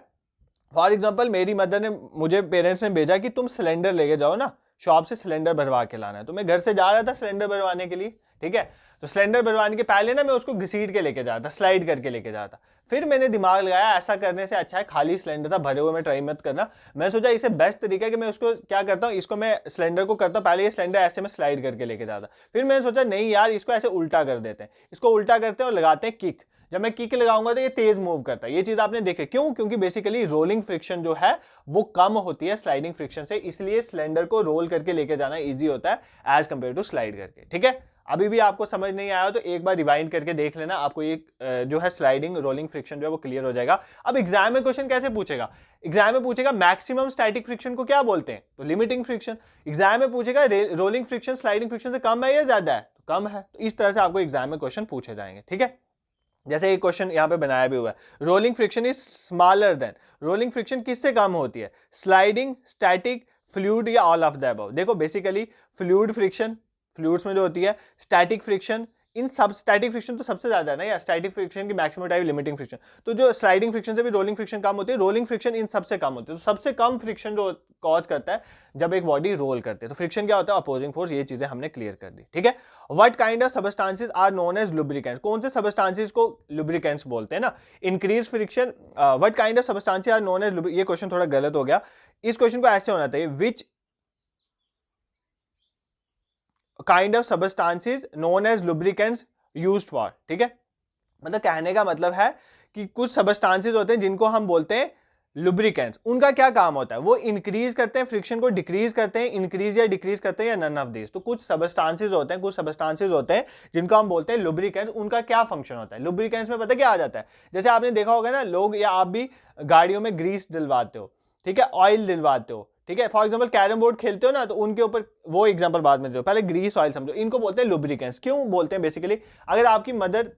फॉर एग्जांपल मेरी मदर ने मुझे, पेरेंट्स ने भेजा कि तुम सिलेंडर लेके जाओ ना, शॉप से सिलेंडर भरवा के लाना है। तो मैं घर से जा रहा था सिलेंडर भरवाने के लिए, ठीक है। तो सिलेंडर भरवाने के पहले ना मैं उसको घसीट के लेके जा रहा था, स्लाइड करके लेके जा रहा था। फिर मैंने दिमाग लगाया ऐसा करने से अच्छा है खाली सिलेंडर था, भरे हुए में ट्राई मत करना। मैं सोचा इससे बेस्ट तरीका है कि मैं उसको क्या करता हूँ, इसको मैं सिलेंडर को करता हूँ पहले, ये सिलेंडर ऐसे में स्लाइड करके लेके जाता। फिर मैंने सोचा नहीं यार, इसको ऐसे उल्टा कर देते हैं, इसको उल्टा करते हैं और लगाते हैं किक। जब मैं किक लगाऊंगा तो ये तेज मूव करता है। ये चीज आपने देखे क्यों? क्योंकि बेसिकली रोलिंग फ्रिक्शन जो है वो कम होती है स्लाइडिंग फ्रिक्शन से, इसलिए सिलेंडर को रोल करके लेके जाना इजी होता है एज कंपेयर टू स्लाइड करके, ठीक है। अभी भी आपको समझ नहीं आया तो एक बार रिवाइंड करके देख लेना, आपको ये जो है स्लाइडिंग रोलिंग फ्रिक्शन जो है वो क्लियर हो जाएगा। अब एग्जाम में क्वेश्चन कैसे पूछेगा? एग्जाम में पूछेगा मैक्सिमम स्टैटिक फ्रिक्शन को क्या बोलते हैं, तो लिमिटिंग फ्रिक्शन। एग्जाम में पूछेगा रोलिंग फ्रिक्शन स्लाइडिंग फ्रिक्शन से कम है या ज्यादा है, तो कम है। तो इस तरह से आपको एग्जाम में क्वेश्चन पूछे जाएंगे, ठीक है। जैसे एक क्वेश्चन यहाँ पे बनाया भी हुआ है, rolling friction is smaller than. Rolling friction किससे कम होती है? स्लाइडिंग, स्टैटिक, फ्लूइड या ऑल ऑफ द अबव? देखो बेसिकली फ्लूइड फ्रिक्शन, फ्लूइड्स में जो होती है, स्टैटिक फ्रिक्शन, इन सब स्टैटिक फ्रिक्शन तो सबसे ज्यादा है ना यार, स्टैटिक फ्रिक्शन की मैक्सिमम टाइप लिमिटिंग फ्रिक्शन। तो जो स्लाइडिंग फ्रिक्शन से भी रोलिंग फ्रिक्शन कम होती है, रोलिंग फ्रिक्शन इन सबसे कम होती है। तो सबसे कम फ्रिक्शन जो कॉज करता है जब एक बॉडी रोल करती है, तो फ्रिक्शन क्या होता है? Opposing force. ये चीजें हमने क्लियर कर दी, ठीक है। What kind of substances are known as lubricants? कौन से सबस्टेंसेस को लुब्रिकेंट्स बोलते हैं ना? Increase friction, what kind of substances are known as, ये क्वेश्चन थोड़ा गलत हो गया, इस क्वेश्चन को ऐसे होना चाहिए, which kind of substances known as lubricants used for, ठीक है। मतलब कहने का मतलब है कि कुछ सबस्टेंसेस होते हैं जिनको हम बोलते हैं लुब्रिकेंट्स, उनका क्या काम होता है? वो इंक्रीज करते हैं फ्रिक्शन को, डिक्रीज करते हैं, इंक्रीज या डिक्रीज करते हैं, या नन ऑफ दिस। तो कुछ सबस्टेंसेस होते हैं, कुछ सबस्टेंसेस होते हैं जिनको हम बोलते हैं लुब्रिकेंट्स, उनका क्या फंक्शन होता है? लुब्रिकेंट्स में पता क्या आ जाता है? जैसे आपने देखा होगा ना, लोग या आप भी गाड़ियों में ग्रीस डलवाते हो, ठीक है, ऑयल डलवाते हो, ठीक है। फॉर एग्जांपल कैरम बोर्ड खेलते हो ना, तो उनके ऊपर, वो एग्जांपल बाद में दो, पहले ग्रीस ऑयल समझो, इनको बोलते हैं लुब्रिकेंट्स। क्यों बोलते हैं? बेसिकली अगर आपकी मदर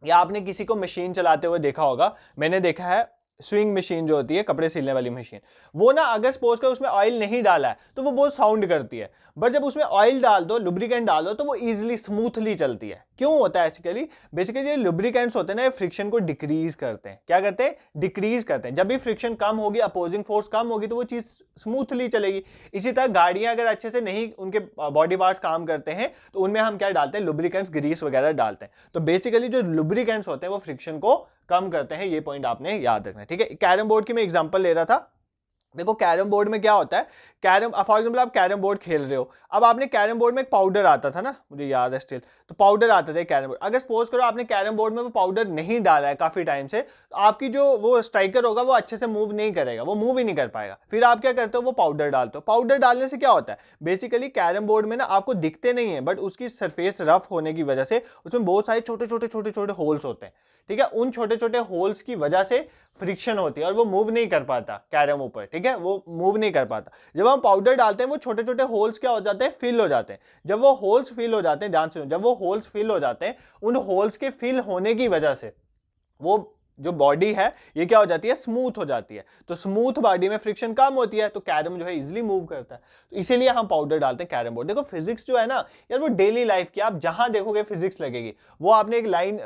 या आपने किसी को मशीन चलाते हुए देखा होगा, मैंने देखा है स्विंग मशीन जो होती है, कपड़े सिलने वाली मशीन, वो ना अगर सपोज कर उसमें ऑयल नहीं डाला है तो वो बहुत साउंड करती है, बट जब उसमें ऑयल डाल दो, लुब्रिकेंट डाल दो, तो वो इजीली स्मूथली चलती है। क्यों होता है? बेसिकली ये लुब्रिकेंट्स होते हैं ना, फ्रिक्शन को डिक्रीज करते हैं। क्या करते हैं? डिक्रीज करते हैं। जब भी फ्रिक्शन कम होगी, अपोजिंग फोर्स कम होगी, तो वो चीज स्मूथली चलेगी। इसी तरह गाड़ियां अगर अच्छे से नहीं, उनके बॉडी पार्ट्स काम करते हैं, तो उनमें हम क्या डालते हैं? लुब्रिकेंट्स, ग्रीस वगैरह डालते हैं। तो बेसिकली जो लुब्रिकेंट्स होते हैं वो फ्रिक्शन को कम करते हैं, ये पॉइंट आपने याद रखना है, ठीक है। कैरम बोर्ड की मैं एग्जांपल ले रहा था। देखो कैरम बोर्ड में क्या होता है, कैरम, फॉर एग्जांपल आप कैरम बोर्ड खेल रहे हो, अब आपने कैरम बोर्ड में एक पाउडर आता था ना, मुझे याद है स्टिल, तो पाउडर आता था कैरम बोर्ड। अगर सपोज करो आपने कैरम बोर्ड में वो पाउडर नहीं डाला है काफी टाइम से, तो आपकी जो वो स्ट्राइकर होगा वो अच्छे से मूव नहीं करेगा, वो मूव ही नहीं कर पाएगा। फिर आप क्या करते हो? वो पाउडर डालते हो। पाउडर डालने से क्या होता है? बेसिकली कैरम बोर्ड में ना आपको दिखते नहीं है, बट उसकी सरफेस रफ होने की वजह से उसमें बहुत सारे छोटे छोटे छोटे छोटे होल्स होते हैं, ठीक है। उन छोटे छोटे होल्स की वजह से फ्रिक्शन होती है और वो मूव नहीं कर पाता कैरम ऊपर, ठीक है, वो मूव नहीं कर पाता। जब हम पाउडर डालते हैं वो छोटे छोटे होल्स क्या हो जाते हैं? फिल हो जाते हैं। जब वो होल्स फिल हो जाते हैं, ध्यान से, जब वो होल्स फिल हो जाते हैं, उन होल्स के फिल होने की वजह से वो जो बॉडी है ये क्या हो जाती है? स्मूथ हो जाती है। तो स्मूथ बॉडी में फ्रिक्शन कम होती है, तो कैरम जो है इजीली मूव करता है। तो इसीलिए हम पाउडर डालते हैं कैरम बोर्ड। देखो फिजिक्स जो है ना यार, वो डेली लाइफ की, आप जहां देखोगे फिजिक्स लगेगी। वो आपने एक लाइन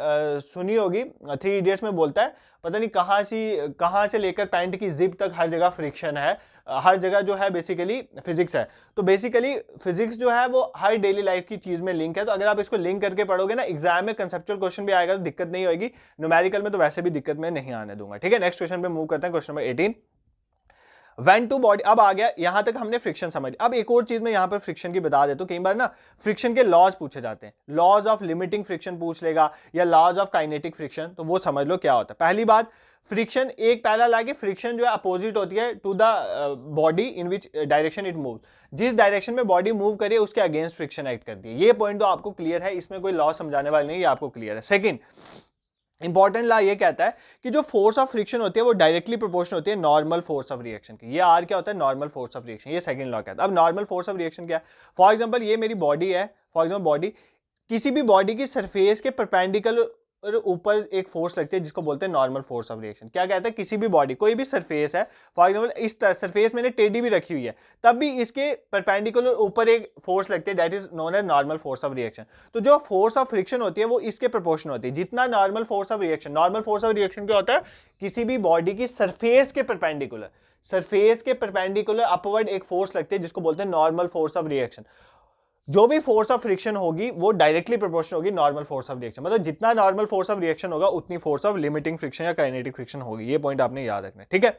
सुनी होगी, 3 इडियट्स में बोलता है, पता नहीं कहां से लेकर पैंट की जिप तक हर जगह फ्रिक्शन है, हर जगह जो है बेसिकली फिजिक्स है। तो बेसिकली फिजिक्स जो है वो हर डेली लाइफ की चीज में लिंक है। तो अगर आप इसको लिंक करके पढ़ोगे ना, एग्जाम में कंसेप्चुअल क्वेश्चन भी आएगा तो दिक्कत नहीं होगी, न्यूमेरिकल में तो वैसे भी दिक्कत मैं नहीं आने दूंगा, ठीक है। नेक्स्ट क्वेश्चन पे मूव करते हैं, question number 18। When two body, अब आ गया यहां तक हमने फ्रिक्शन समझ। अब एक और चीज मैं यहां पर फ्रिक्शन की बता देता हूं, कई बार ना फ्रिक्शन के लॉज पूछे जाते हैं, लॉज ऑफ लिमिटिंग फ्रिक्शन पूछ लेगा या लॉज ऑफ काइनेटिक फ्रिक्शन, तो वो समझ लो क्या होता है। पहली बात, फ्रिक्शन, एक पहला लाके फ्रिक्शन जो है अपोजिट होती है to the body in which direction it move. जिस डायरेक्शन में बॉडी मूव करिए उसके अगेंस्ट फ्रिक्शन एक्ट करती है। ये पॉइंट तो आपको क्लियर है, इसमें कोई लॉ समझाने वाला नहीं है, आपको क्लियर है। सेकंड, इंपॉर्टेंट लॉ ये कहता है कि जो फोर्स ऑफ फ्रिक्शन होती है वो डायरेक्टली प्रोपोर्शनल होती है नॉर्मल फोर्स ऑफ रिएक्शन की। ये आर क्या होता है, नॉर्मल फोर्स ऑफ रिएक्शन, ये सेकंड लॉ कहता है। अब नॉर्मल फोर्स ऑफ रिएक्शन क्या है, फॉर एग्जांपल ये मेरी बॉडी है, फॉर एग्जांपल बॉडी, किसी भी बॉडी की सरफेस के परपेंडिकुलर ऊपर एक फोर्स लगती है जिसको बोलते हैं नॉर्मल फोर्स ऑफ रिएक्शन। क्या कहता है, किसी भी बॉडी, कोई भी सरफेस है, फॉर एग्जांपल इस सरफेस मैंने टेढ़ी भी रखी हुई है, तब भी इसके परपेंडिकुलर ऊपर एक फोर्स लगती है, that is known as normal force of reaction. तो जो फोर्स ऑफ फ्रिक्शन होती है वो इसके प्रोपोर्शनल होती है, जितना normal force of reaction, normal force of reaction क्या होता है, किसी भी बॉडी की सरफेस के परपेंडिकुलर अपवर्ड एक फोर्स लगती है जिसको बोलते हैं नॉर्मल फोर्स ऑफ रिएक्शन। जो भी फोर्स ऑफ फ्रिक्शन होगी वो डायरेक्टली प्रोपोर्शनल होगी नॉर्मल फोर्स ऑफ रिएक्शन, मतलब जितना नॉर्मल फोर्स ऑफ रिएक्शन होगा उतनी फोर्स ऑफ लिमिटिंग फ्रिक्शन या काइनेटिक फ्रिक्शन होगी। ये पॉइंट आपने याद रखना है, ठीक है।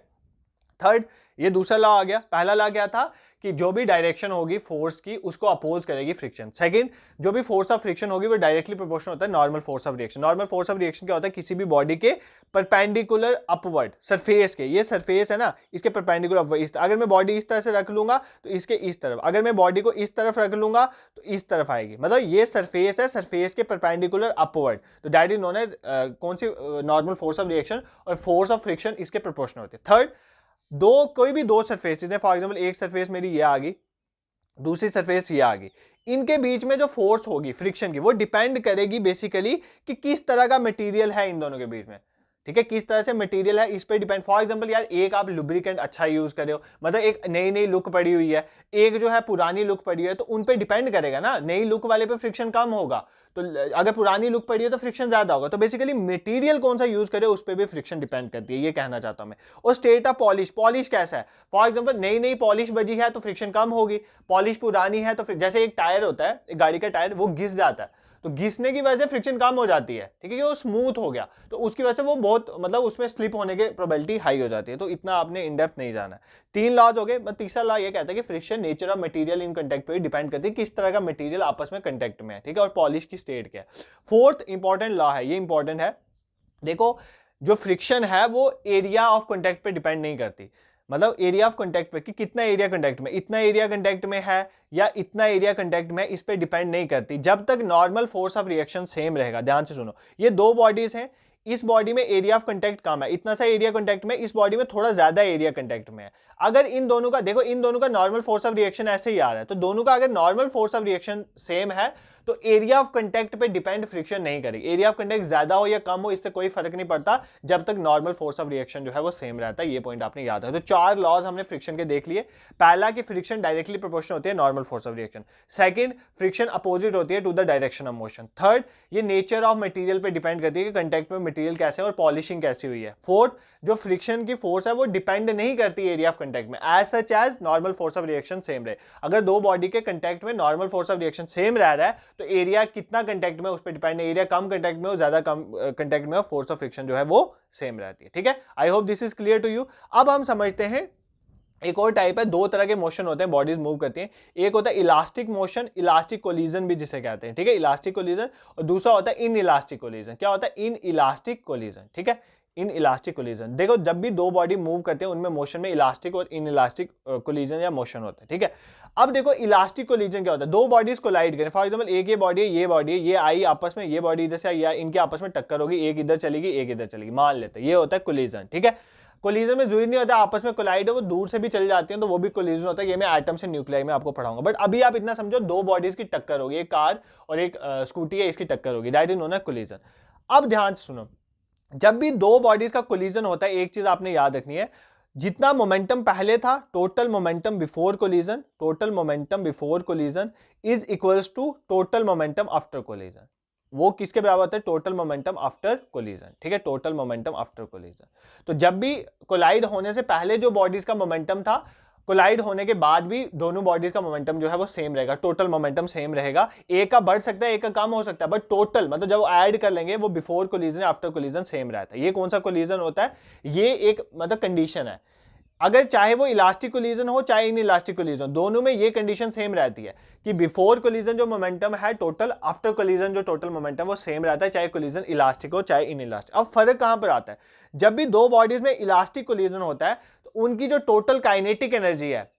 थर्ड, ये दूसरा लॉ आ गया। पहला लॉ क्या था कि जो भी डायरेक्शन होगी फोर्स की उसको अपोज करेगी फ्रिक्शन। सेकंड, जो भी फोर्स ऑफ फ्रिक्शन होगी वो डायरेक्टली प्रोपोर्शनल होता है normal force of reaction. Normal force of reaction क्या होता है, किसी भी बॉडी के परपेंडिकुलर अपवर्ड सरफेस के, ये सरफेस है ना, इसके परपेंडिकुलर अपवर्ड, अगर मैं बॉडी इस तरह से रख लूंगा तो इसके इस तरफ, अगर मैं बॉडी को इस तरफ रख लूंगा तो इस तरफ आएगी, मतलब ये सरफेस है, सरफेस के परपेंडिकुलर अपवर्ड, तो दैट इज नोन एज कौन सी, नॉर्मल फोर्स ऑफ रिएक्शन, और फोर्स ऑफ फ्रिक्शन इसके प्रोपोर्शनल होती है। थर्ड, कोई भी दो सरफेसेस है, फॉर एग्जांपल एक सरफेस मेरी ये आ गई, दूसरी सरफेस ये आ गई, इनके बीच में जो फोर्स होगी फ्रिक्शन की वो डिपेंड करेगी बेसिकली कि किस तरह का मटेरियल है इन दोनों के बीच में, ठीक है, किस तरह से मटेरियल है इस पे डिपेंड। फॉर एग्जांपल यार, एक आप लुब्रिकेंट अच्छा यूज कर रहे हो, मतलब एक नई नई लुक पड़ी हुई है, एक जो है पुरानी लुक पड़ी है, तो उन पे डिपेंड करेगा ना, नई लुक वाले पे फ्रिक्शन कम होगा, तो अगर पुरानी लुक पड़ी है तो फ्रिक्शन ज्यादा होगा। तो बेसिकली मटेरियल कौन सा यूज करे उस पर भी फ्रिक्शन डिपेंड करती है, ये कहना चाहता हूं मैं। और स्टेट ऑफ पॉलिश, पॉलिश कैसा है, फॉर एग्जांपल नई नई पॉलिश बजी है तो फ्रिक्शन कम होगी, पॉलिश पुरानी है तो जैसे एक टायर होता है, एक गाड़ी का टायर, वो घिस जाता है तो घिसने की वजह से फ्रिक्शन कम हो जाती है, ठीक है, कि वो स्मूथ हो गया तो उसकी वजह से वो बहुत, मतलब उसमें स्लिप होने की प्रोबेबिलिटी हाई हो जाती है। तो इतना आपने इन डेप्थ नहीं जाना है। तीन लॉज हो गए, बट तीसरा लॉ ये कहता है कि friction nature of material in contact पे डिपेंड करती है, किस तरह का मटेरियल आपस में कांटेक्ट में है, ठीक है, और पॉलिश की स्टेट क्या है। फोर्थ इंपॉर्टेंट लॉ है, ये इंपॉर्टेंट है, देखो जो फ्रिक्शन है वो एरिया ऑफ कांटेक्ट पे डिपेंड नहीं करती, मतलब एरिया ऑफ कांटेक्ट पे कि कितना एरिया कांटेक्ट में, इतना एरिया कांटेक्ट में है या इतना एरिया कांटेक्ट में, इस पे डिपेंड नहीं करती जब तक normal force of reaction same रहेगा। ध्यान से सुनो, ये दो बॉडीज हैं, इस बॉडी में एरिया ऑफ कांटेक्ट कम है, इतना सा एरिया कांटेक्ट में, इस बॉडी में थोड़ा ज्यादा एरिया कांटेक्ट में है। अगर इन दोनों का देखो, इन दोनों का नॉर्मल फोर्स ऑफ रिएक्शन ऐसे ही आ रहा है, तो दोनों का अगर normal force of reaction same है तो एरिया ऑफ कांटेक्ट पे डिपेंड फ्रिक्शन नहीं करेगी। एरिया ऑफ कांटेक्ट ज्यादा हो या कम हो इससे कोई फर्क नहीं पड़ता जब तक नॉर्मल फोर्स ऑफ रिएक्शन जो है वो सेम रहता है। ये पॉइंट आपने याद रखना। तो चार लॉज हमने फ्रिक्शन के देख लिए। पहला कि फ्रिक्शन डायरेक्टली प्रोपोर्शनल होती है normal force of reaction. Second, friction opposite होती है to the direction of motion. Third, ये नेचर ऑफ मटेरियल पे डिपेंड करती है कि कंटेक्ट में मटेरियल कैसे है और पॉलिशिंग कैसी हुई है। फोर्थ, जो फ्रिक्शन की फोर्स है वो डिपेंड नहीं करती एरिया ऑफ कंटेक्ट में, as such as normal force of reaction same रहे। अगर दो बॉडी के कंटेक्ट में normal force of reaction same रह रहा है तो एरिया कितना कंटेक्ट में उस पर डिपेंड नहीं, एरिया कम कंटेक्ट में हो ज्यादा कम कंटेक्ट में हो, फोर्स ऑफ फ्रिक्शन जो है वो सेम रहती है, ठीक है। I hope this is clear to you. अब हम समझते हैं एक और टाइप है, दो तरह के मोशन होते हैं, बॉडीज मूव करती हैं। एक होता है इलास्टिक मोशन, इलास्टिक कोलिजन भी जिसे कहते हैं, ठीक है, इलास्टिक कोलिजन। और दूसरा होता है इन इलास्टिक कोलिजन। क्या होता है, इन इलास्टिक कोलिजन, ठीक है, इन इलास्टिक कोलिजन। देखो जब भी दो बॉडी मूव करते हैं उनमें मोशन में इलास्टिक और इन इलास्टिक कोलिजन या मोशन होता है, ठीक है। अब देखो इलास्टिक कोलिजन क्या होता है, दो बॉडीज कोलाइड करें, फॉर एग्जांपल एक ये बॉडी है, ये बॉडी है, ये आई आपस में, ये बॉडी इधर से आई, या इनके आपस में टक्कर होगी, एक इधर चलेगी एक इधर चलेगी, मान लेते हैं, ये होता है कोलिजन, ठीक है। कोलिजन में जरूरी नहीं होता आपस में कोलाइड हो, वो दूर से भी चल जाती हैं तो वो भी कोलिजन होता है। ये मैं एटम से न्यूक्लियाई में आपको पढ़ाऊंगा, बट अभी आप इतना समझो दो बॉडीज की टक्कर होगी, एक कार और एक स्कूटी है, इसकी टक्कर होगी, that is known as collision. अब ध्यान से सुनो, जब भी दो बॉडीज का कोलिजन होता है एक चीज आपने याद रखनी है, जितना मोमेंटम पहले था, total momentum before collision, total momentum before collision is equals to total momentum after collision. वो किसके बराबर होता है, टोटल मोमेंटम आफ्टर कोलिजन, ठीक है, टोटल मोमेंटम आफ्टर कोलिजन। तो जब भी कोलाइड होने से पहले जो बॉडीज का मोमेंटम था, कोलाइड होने के बाद भी दोनों बॉडीज का मोमेंटम जो है वो सेम रहेगा, टोटल मोमेंटम सेम रहेगा। एक का बढ़ सकता है एक का कम हो सकता है, बट टोटल मतलब जब ऐड कर लेंगे वो before collision after collision same रहता है। ये कौन सा कोलिजन होता है, ये एक मतलब कंडीशन है। अगर चाहे वो इलास्टिक कोलिजन हो चाहे इन इलास्टिक कोलिजन, दोनों में ये कंडीशन सेम रहती है कि बिफोर कोलिजन जो मोमेंटम है टोटल, आफ्टर कोलिजन जो टोटल मोमेंटम वो सेम रहता है, चाहे कोलिजन इलास्टिक हो चाहे इन इलास्टिक। अब फर्क कहां पर आता है, जब भी दो बॉडीज में इलास्टिक कोलिजन होता है तो उनकी जो टोटल काइनेटिक एनर्जी है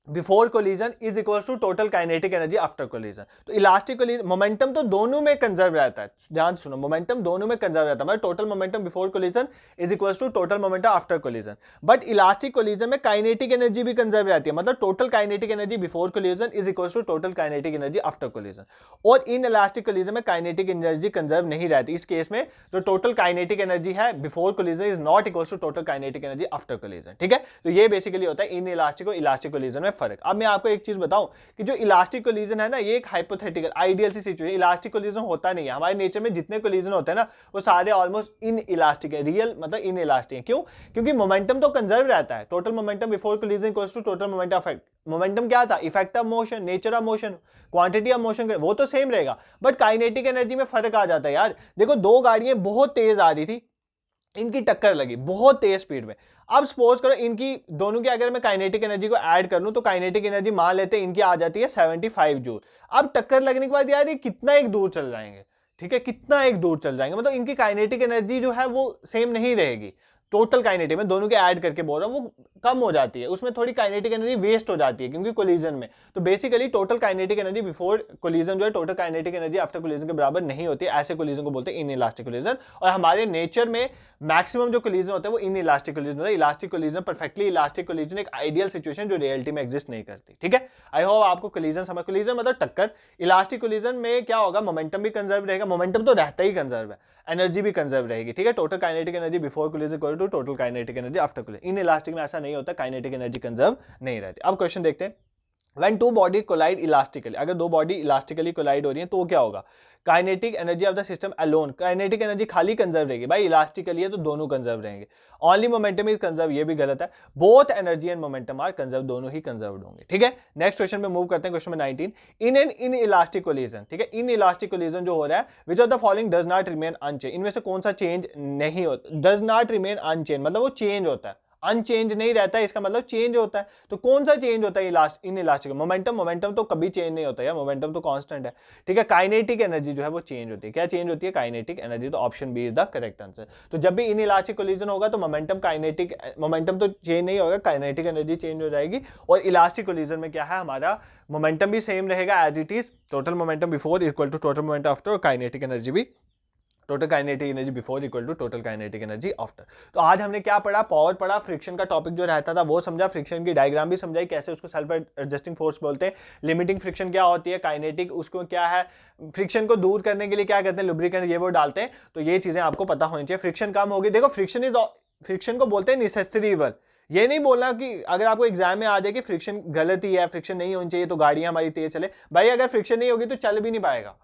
before collision is equal to total kinetic energy after collision. तो इलास्टिक कोलिजन मोमेंटम तो दोनों में कंजर्व रहता है, ध्यान सुनो, मोमेंटम दोनों में कंजर्व रहता है, मतलब total momentum before collision is equal to total momentum after collision. But elastic collision में काइनेटिक एनर्जी भी कंजर्व रहती है, मतलब total kinetic energy before collision is equal to total kinetic energy after collision. और inelastic collision में kinetic energy conserve नहीं रहती। इस केस में जो टोटल काइनेटिक एनर्जी है before collision is not equal to total kinetic energy after collision. ठीक है, तो ये बेसिकली होता है इन इलास्टिक और इलास्टिक कोलिजन में फर्क। अब मैं आपको एक चीज बताऊं कि जो इलास्टिक कोलिजन है ना, ये एक हाइपोथेटिकल आइडियल सी सिचुएशन, इलास्टिक कोलिजन होता नहीं है हमारे नेचर में। जितने कोलिजन होते हैं ना वो सारे ऑलमोस्ट इन इलास्टिक है, रियल मतलब इन इलास्टिक है। क्यों? क्योंकि मोमेंटम तो कंजर्व रहता है, total momentum before collision equals to total momentum of momentum क्या था, effect of motion, nature of motion, quantity of motion, वो तो सेम रहेगा। बट काइनेटिक एनर्जी में फर्क आ जाता है यार। देखो दो गाड़ियां बहुत तेज आ रही थी, इनकी टक्कर लगी बहुत तेज स्पीड में। अब सपोज करो इनकी दोनों की अगर मैं काइनेटिक एनर्जी को ऐड कर लूं तो काइनेटिक एनर्जी मान लेते हैं इनकी आ जाती है 75 जूल। अब टक्कर लगने के बाद यार ये कितना एक दूर चल जाएंगे, ठीक है, कितना एक दूर चल जाएंगे, मतलब इनकी काइनेटिक एनर्जी जो है वो सेम नहीं रहेगी। टोटल काइनेटिक में दोनों के ऐड करके बोल रहा हूं, वो कम हो जाती है, उसमें थोड़ी काइनेटिक एनर्जी वेस्ट हो जाती है क्योंकि कोलिजन में। तो basically total kinetic energy before collision जो है total kinetic energy after collision के बराबर नहीं होती है। ऐसे कोलिजन को बोलते हैं इन इलास्टिक कोलिजन। और हमारे नेचर में मैक्सिमम जो कोलिजन होते हैं वो इन इलास्टिक कोलिजन होता है। Elastic collision, perfectly elastic collision एक आइडियल सिचुएशन जो रियलिटी में एग्जिस्ट नहीं करती। ठीक है, आई होप आपको कोलिजन समझ, कोलिजन मतलब टक्कर। इलास्टिक कोलिजन में क्या होगा, मोमेंटम भी कंजर्व रहेगा, मोमेंटम तो रहता ही कंजर्व है, एनर्जी भी कंजर्व रहेगी। ठीक है, total kinetic energy before collision equal to total kinetic energy after collision. Inelastic में ऐसा नहीं होता, काइनेटिक एनर्जी कंजर्व नहीं रहती। अब क्वेश्चन देखते हैं, When two body collide elastically, अगर दो बॉडी इलास्टिकली कोलाइड हो रही है तो क्या होगा, kinetic energy of the system alone, kinetic energy खाली कंजर्व रहेगी, भाई इलास्टिकली है तो दोनों कंजर्व रहेंगे। ओनली मोमेंटम इज कंजर्व, ये भी गलत है, both energy and momentum are conserve, दोनों ही कंजर्व होंगे। ठीक है, नेक्स्ट क्वेश्चन पे मूव करते हैं, question number 19। Inelastic collision, ठीक है, इन इलास्टिक कोलिजन जो हो रहा है, which of the following does not remain unchanged, इनमें से कौन सा चेंज नहीं होता, डज नॉट रिमेन अनचेंज मतलब वो चेंज होता है, अनचेंज नहीं रहता है, इसका मतलब चेंज होता है। तो कौन सा चेंज होता है इन इलास्टिक, मोमेंटम, मोमेंटम तो कभी चेंज नहीं होता है, मोमेंटम तो कांस्टेंट है। ठीक है, काइनेटिक एनर्जी जो है वो चेंज होती है, क्या चेंज होती है, काइनेटिक एनर्जी। तो option B is the correct answer. तो जब भी इन इलास्टिक कोलिजन होगा तो मोमेंटम काइनेटिक, मोमेंटम तो चेंज नहीं होगा, काइनेटिक एनर्जी चेंज हो जाएगी। और इलास्टिक कोलिजन में क्या है, हमारा मोमेंटम भी सेम रहेगा as it is, total momentum before equal to total momentum after, और काइनेटिक एनर्जी भी total kinetic energy before equal to total kinetic energy after. तो आज हमने क्या पढ़ा, पावर पढ़ा, फ्रिक्शन का टॉपिक जो रहता था वो समझा, फ्रिक्शन की डायग्राम भी समझाई, कैसे उसको सेल्फ एडजस्टिंग फोर्स बोलते हैं, लिमिटिंग फ्रिक्शन क्या होती है, काइनेटिक उसको क्या है, फ्रिक्शन को दूर करने के लिए क्या कहते हैं, लुब्रिकेंट, ये वो डालते हैं। तो ये चीजें आपको पता होनी चाहिए। फ्रिक्शन कम होगी, देखो फ्रिक्शन को बोलते हैं नेसेसरी इवल। ये नहीं बोलना कि अगर आपको एग्जाम में आ जाए कि फ्रिक्शन गलत ही है, फ्रिक्शन नहीं होनी चाहिए तो गाड़ियां हमारी तेज चले, भाई अगर फ्रिक्शन नहीं होगी तो चल भी नहीं पाएगा,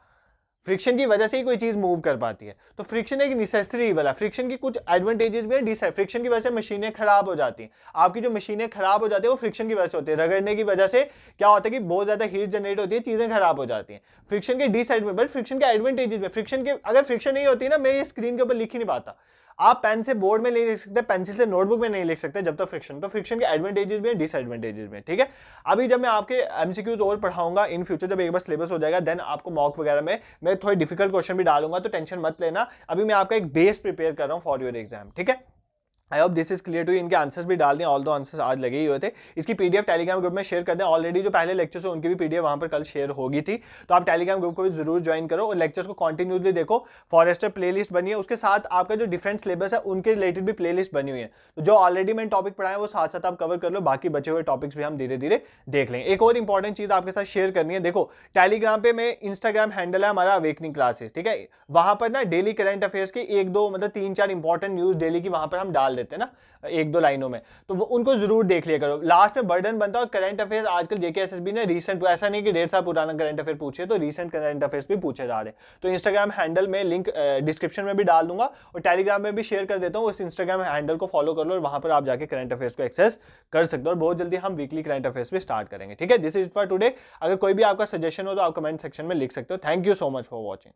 फ्रिक्शन की वजह से ही कोई चीज मूव कर पाती है। तो फ्रिक्शन एक नेसेसरी इवल है। फ्रिक्शन की कुछ एडवांटेजेस भी है, फ्रिक्शन की वजह से मशीनें खराब हो जाती हैं, आपकी जो मशीनें खराब हो जाती है वो फ्रिक्शन की वजह से होती है, रगड़ने की वजह से क्या होता है कि बहुत ज्यादा हीट जनरेट होती है, चीजें खराब हो जाती हैं। फ्रिक्शन के डिसएडवांटेज, बट फ्रिक्शन के एडवांटेजेस में, फ्रिक्शन के अगर फ्रिक्शन नहीं होती ना, मैं ये स्क्रीन के ऊपर लिख ही नहीं पाता, आप पेन से बोर्ड में नहीं लिख सकते, पेंसिल से नोटबुक में नहीं लिख सकते जब तक फ्रिक्शन। तो फ्रिक्शन के एडवांटेजेस भी हैं, डिसएडवांटेजेस भी हैं। ठीक है, अभी जब मैं आपके एमसीक्यूज और पढ़ाऊंगा इन फ्यूचर, जब एक बार सिलेबस हो जाएगा देन आपको मॉक वगैरह में मैं थोड़े डिफिकल्ट क्वेश्चन भी डालूंगा, तो टेंशन मत लेना। अभी मैं आपका एक बेस प्रिपेयर कर रहा हूँ फॉर योर एग्जाम। ठीक है, I hope this is clear too. इनके आंसर्स भी डाल दें, ऑल दो आंसर्स आज लगे ही हुए थे। इसकी पीडीएफ टेलीग्राम ग्रुप में शेयर कर दें, ऑलरेडी जो पहले लेक्चर्स है उनकी भी पीडीएफ वहां पर कल शेयर होगी थी, तो आप टेलीग्राम ग्रुप को भी जरूर ज्वाइन करो और लेक्चर्स को कंटिन्यूसली देखो। फॉरेस्टर प्लेलिस्ट बनी है, उसके साथ आपका जो डिफरेंट सिलेबस है उनके रिलेटेड भी प्लेलिस्ट बनी हुई है, तो जो ऑलरेडी मैंने टॉपिक पढ़ाए वो साथ साथ आप कवर कर लो, बाकी बचे हुए टॉपिक्स भी हम धीरे धीरे देख लेंगे। एक और इंपॉर्टेंट चीज आपके साथ शेयर करनी है, देखो टेलीग्राम पे में इंस्टाग्राम हैंडल है हमारा अवेकनिंग क्लासेस, ठीक है, वहां पर ना डेली करंट अफेयर्स की एक दो मतलब 3-4 इंपॉर्टेंट न्यूज डेली की वहां पर हम डाल देते हैं ना, एक दो लाइनों में, तो वो उनको जरूर देख लिया करो। लास्ट में बर्डन बनता है। और करंट अफेयर्स आजकल जेकेएसएसबी ने रीसेंट, ऐसा नहीं कि 1.5 साल पुराना करंट अफेयर पूछे, तो रीसेंट करंट अफेयर्स भी पूछे जा रहे हैं। तो इंस्टाग्राम हैंडल में लिंक डिस्क्रिप्शन में भी डाल दूंगा और टेलीग्राम में भी शेयर कर देता हूँ, उस इंस्टाग्राम हैंडल को फॉलो कर लो और वहां पर आप जाके करंट अफेयर्स को एक्सेस कर सकते हो। और बहुत जल्दी हम वीकली करंट अफेयर्स भी स्टार्ट करेंगे। ठीक है, दिस इज फॉर टुडे। अगर कोई भी आपका सजेशन हो तो आप कमेंट सेक्शन में लिख सकते हो। Thank you so much for watching.